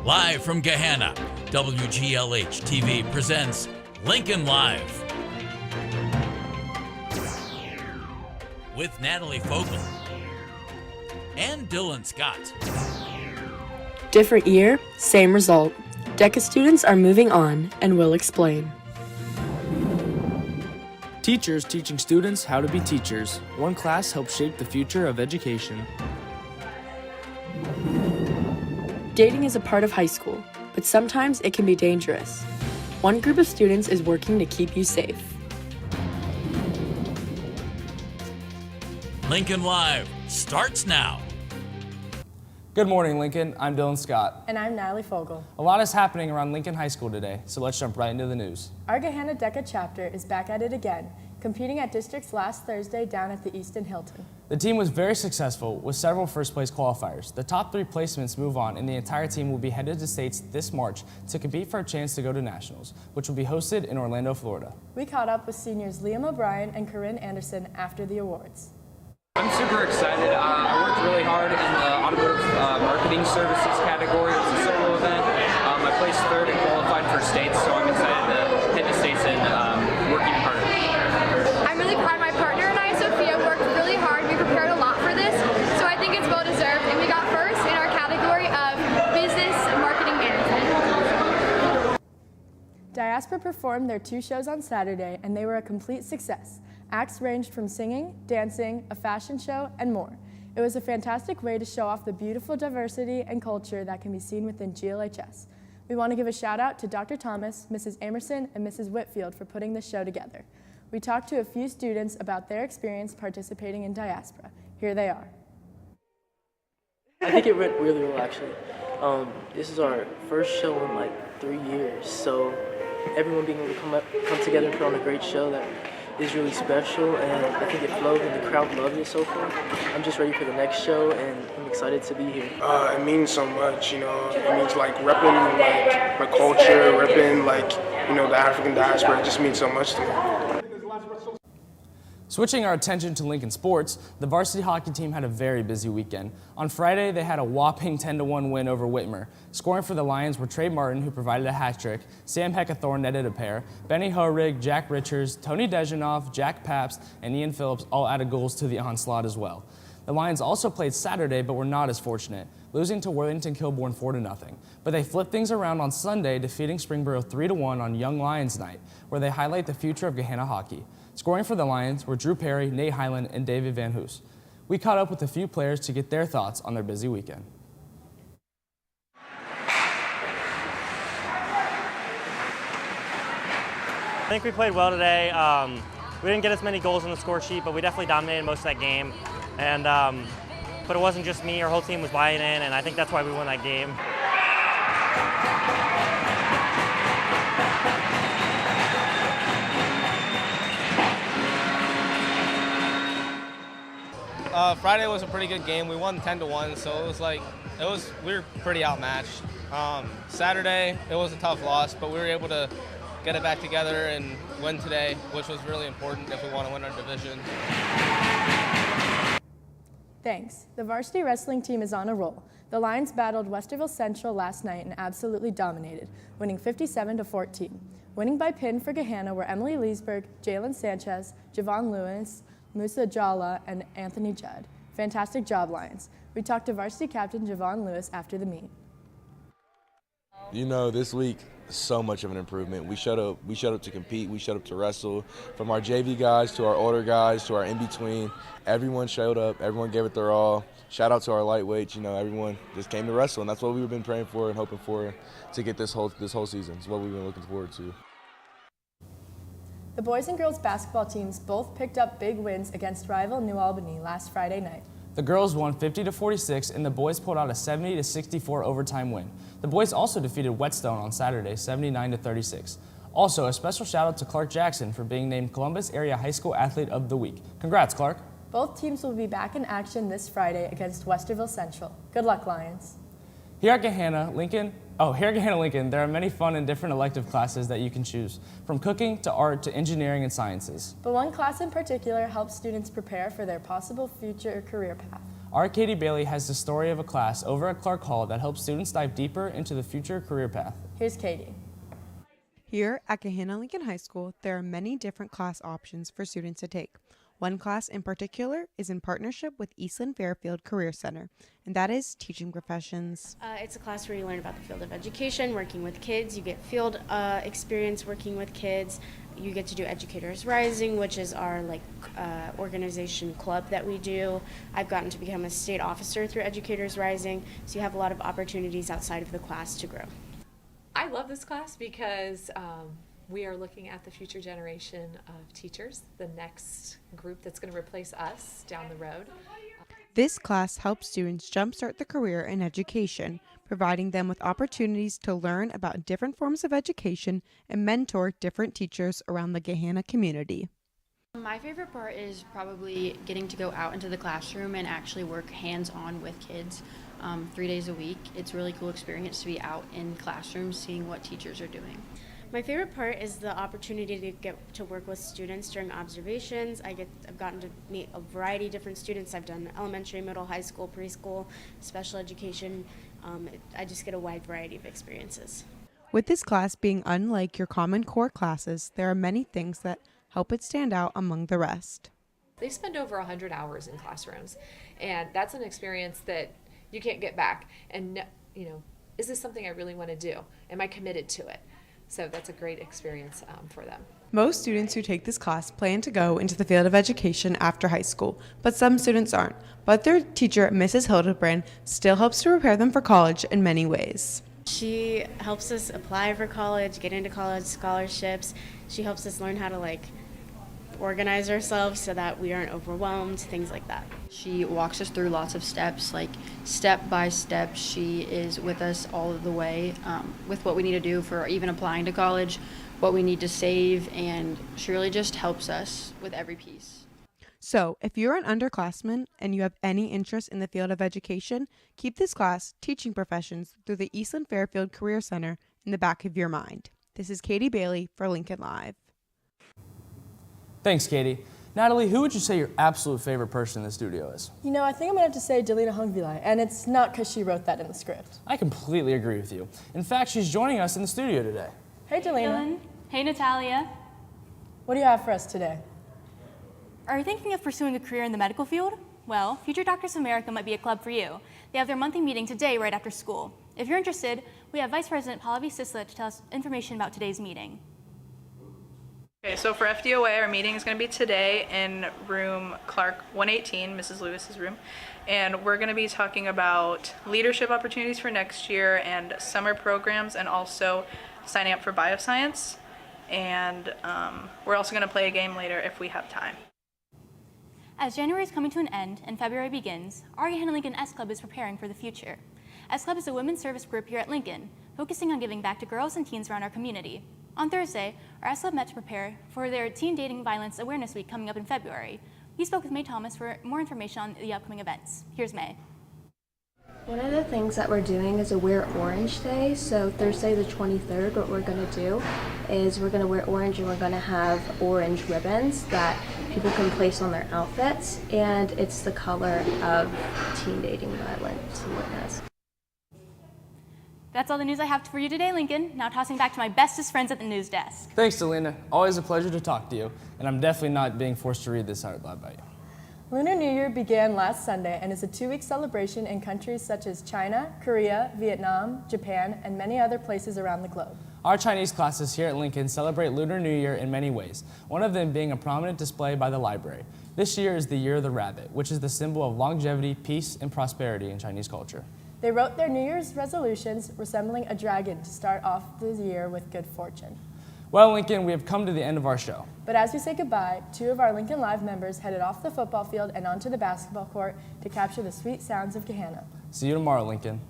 Live from Gahanna, WGLH TV presents Lincoln Live. With Natalie Fogel and Dylan Scott. Different year, same result. DECA students are moving on and will explain. Teachers teaching students how to be teachers. One class helps shape the future of education. Dating is a part of high school, but sometimes it can be dangerous. One group of students is working to keep you safe. Lincoln Live starts now. Good morning, Lincoln. I'm Dylan Scott. And I'm Natalie Fogel. A lot is happening around Lincoln High School today, so let's jump right into the news. Our Gahanna DECA chapter is back at it again, competing at districts last Thursday down at the Easton Hilton. The team was very successful with several first-place qualifiers. The top 3 placements move on, and the entire team will be headed to states this March to compete for a chance to go to nationals, which will be hosted in Orlando, Florida. We caught up with seniors Liam O'Brien and Corinne Anderson after the awards. I'm super excited. I worked really hard in the automotive marketing services category. It was a solo event. I placed 3rd and qualified for states, so I'm excited to head to states and work even harder. I'm really proud. My partner and I, Sophia, worked really hard. We prepared a lot for this, so I think it's well deserved. And we got 1st in our category of business and marketing management. Diaspora performed their 2 shows on Saturday, and they were a complete success. Acts ranged from singing, dancing, a fashion show, and more. It was a fantastic way to show off the beautiful diversity and culture that can be seen within GLHS. We want to give a shout out to Dr. Thomas, Mrs. Amerson, and Mrs. Whitfield for putting this show together. We talked to a few students about their experience participating in Diaspora. Here they are. I think it went really well, actually. This is our first show in like 3 years, so everyone being able to come together and put on a great show that is really special, and I think it flowed and the crowd loved it so far. I'm just ready for the next show, and I'm excited to be here. It means so much, you know. It means like repping like my culture, repping like, you know, the African diaspora. It just means so much to me. Switching our attention to Lincoln sports, the varsity hockey team had a very busy weekend. On Friday, they had a whopping 10-1 win over Whitmer. Scoring for the Lions were Trey Martin, who provided a hat trick, Sam Heckathorn netted a pair, Benny Horig, Jack Richards, Tony Dejanov, Jack Pabst, and Ian Phillips all added goals to the onslaught as well. The Lions also played Saturday, but were not as fortunate, losing to Worthington Kilbourne 4-0. But they flipped things around on Sunday, defeating Springboro 3-1 on Young Lions Night, where they highlight the future of Gahanna hockey. Scoring for the Lions were Drew Perry, Nate Highland, and David Van Hoos. We caught up with a few players to get their thoughts on their busy weekend. I think we played well today. We didn't get as many goals on the score sheet, but we definitely dominated most of that game. And but it wasn't just me, our whole team was buying in, and I think that's why we won that game. Friday was a pretty good game. We won 10-1, so it was we were pretty outmatched. Saturday, it was a tough loss, but we were able to get it back together and win today, which was really important if we want to win our division. Thanks. The varsity wrestling team is on a roll. The Lions battled Westerville Central last night and absolutely dominated, winning 57-14. Winning by pin for Gahanna were Emily Leesburg, Jalen Sanchez, Javon Lewis, Musa Jala, and Anthony Judd. Fantastic job, Lions. We talked to varsity captain Javon Lewis after the meet. You know, this week, so much of an improvement. We showed up to compete. We showed up to wrestle. From our JV guys to our older guys to our in-between, everyone showed up. Everyone gave it their all. Shout out to our lightweights. You know, everyone just came to wrestle, and that's what we've been praying for and hoping for to get this whole season. It's what we've been looking forward to. The boys and girls basketball teams both picked up big wins against rival New Albany last Friday night. The girls won 50-46, and the boys pulled out a 70-64 overtime win. The boys also defeated Whetstone on Saturday, 79-36. Also, a special shout out to Clark Jackson for being named Columbus Area High School Athlete of the Week. Congrats, Clark. Both teams will be back in action this Friday against Westerville Central. Good luck, Lions. Here at Gahanna Lincoln, there are many fun and different elective classes that you can choose, from cooking to art to engineering and sciences. But one class in particular helps students prepare for their possible future career path. Our Katie Bailey has the story of a class over at Clark Hall that helps students dive deeper into the future career path. Here's Katie. Here at Gahanna-Lincoln High School, there are many different class options for students to take. One class in particular is in partnership with Eastland Fairfield Career Center, and that is Teaching Professions. It's a class where you learn about the field of education, working with kids. You get field experience working with kids. You get to do Educators Rising, which is our organization club that we do. I've gotten to become a state officer through Educators Rising, so you have a lot of opportunities outside of the class to grow. I love this class because we are looking at the future generation of teachers, the next group that's going to replace us down the road. This class helps students jumpstart their career in education, providing them with opportunities to learn about different forms of education and mentor different teachers around the Gahanna community. My favorite part is probably getting to go out into the classroom and actually work hands-on with kids 3 days a week. It's a really cool experience to be out in classrooms seeing what teachers are doing. My favorite part is the opportunity to get to work with students during observations. I've gotten to meet a variety of different students. I've done elementary, middle, high school, preschool, special education. I just get a wide variety of experiences. With this class being unlike your common core classes, there are many things that help it stand out among the rest. They spend over 100 hours in classrooms, and that's an experience that you can't get back. And, is this something I really want to do? Am I committed to it? So that's a great experience for them. Most students who take this class plan to go into the field of education after high school, but some students aren't. But their teacher, Mrs. Hildebrand, still helps to prepare them for college in many ways. She helps us apply for college, get into college scholarships. She helps us learn how to organize ourselves so that we aren't overwhelmed, things like that. She walks us through lots of steps, step by step. She is with us all of the way with what we need to do for even applying to college, what we need to save, and she really just helps us with every piece. So, if you're an underclassman and you have any interest in the field of education, keep this class, Teaching Professions, through the Eastland Fairfield Career Center in the back of your mind. This is Katie Bailey for Lincoln Live. Thanks, Katie. Natalie, who would you say your absolute favorite person in the studio is? I think I'm going to have to say Delina Hungvilai, and it's not because she wrote that in the script. I completely agree with you. In fact, she's joining us in the studio today. Hey, Delina. Hey, Natalia. What do you have for us today? Are you thinking of pursuing a career in the medical field? Well, Future Doctors of America might be a club for you. They have their monthly meeting today right after school. If you're interested, we have Vice President Pallavi Sisla to tell us information about today's meeting. Okay, so for FDOA, our meeting is going to be today in room Clark 118, Mrs. Lewis's room, and we're going to be talking about leadership opportunities for next year and summer programs, and also signing up for bioscience, and we're also going to play a game later if we have time. As January is coming to an end and February begins, our Gahanna-Lincoln S Club is preparing for the future. S Club is a women's service group here at Lincoln, focusing on giving back to girls and teens around our community. On Thursday, our S Club met to prepare for their Teen Dating Violence Awareness Week coming up in February. We spoke with May Thomas for more information on the upcoming events. Here's May. One of the things that we're doing is a Wear Orange Day. So Thursday the 23rd, what we're going to do is we're going to wear orange, and we're going to have orange ribbons that people can place on their outfits, and it's the color of teen dating violence awareness. That's all the news I have for you today, Lincoln. Now tossing back to my bestest friends at the news desk. Thanks, Delina. Always a pleasure to talk to you, and I'm definitely not being forced to read this out loud by you. Lunar New Year began last Sunday and is a 2-week celebration in countries such as China, Korea, Vietnam, Japan, and many other places around the globe. Our Chinese classes here at Lincoln celebrate Lunar New Year in many ways, one of them being a prominent display by the library. This year is the Year of the Rabbit, which is the symbol of longevity, peace, and prosperity in Chinese culture. They wrote their New Year's resolutions resembling a dragon to start off the year with good fortune. Well, Lincoln, we have come to the end of our show. But as we say goodbye, 2 of our Lincoln Live members headed off the football field and onto the basketball court to capture the sweet sounds of Gahanna. See you tomorrow, Lincoln.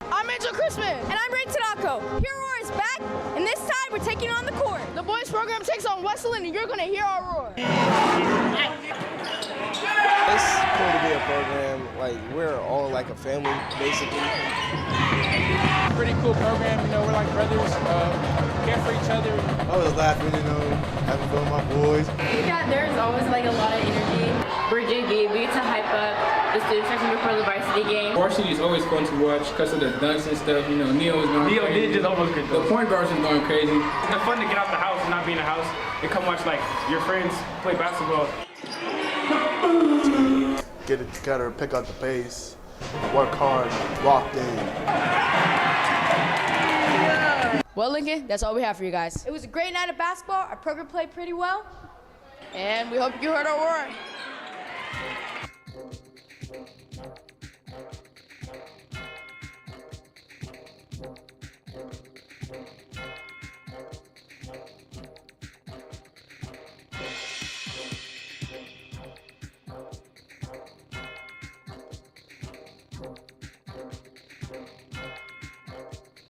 I'm Angel Crispin. And I'm Ray Tanako. Here Roar is back, and this time we're taking on the court. The boys program takes on Wesleyan, and you're going to hear our roar. It's cool to be a program. We're all like a family, basically. Pretty cool program. We're like brothers. Care for each other. I was laughing, having fun with my boys. There's always a lot of energy. We're JV. We get to hype up the student section before the varsity game. Varsity is always fun to watch because of the dunks and stuff. You know, Neo is going crazy. did just almost get The point guards is going crazy. It's fun to get out the house and not be in the house and come watch like your friends play basketball. Get it together, pick up the pace, work hard, locked in. Well, Lincoln, that's all we have for you guys. It was a great night of basketball. Our program played pretty well, and we hope you heard our roar.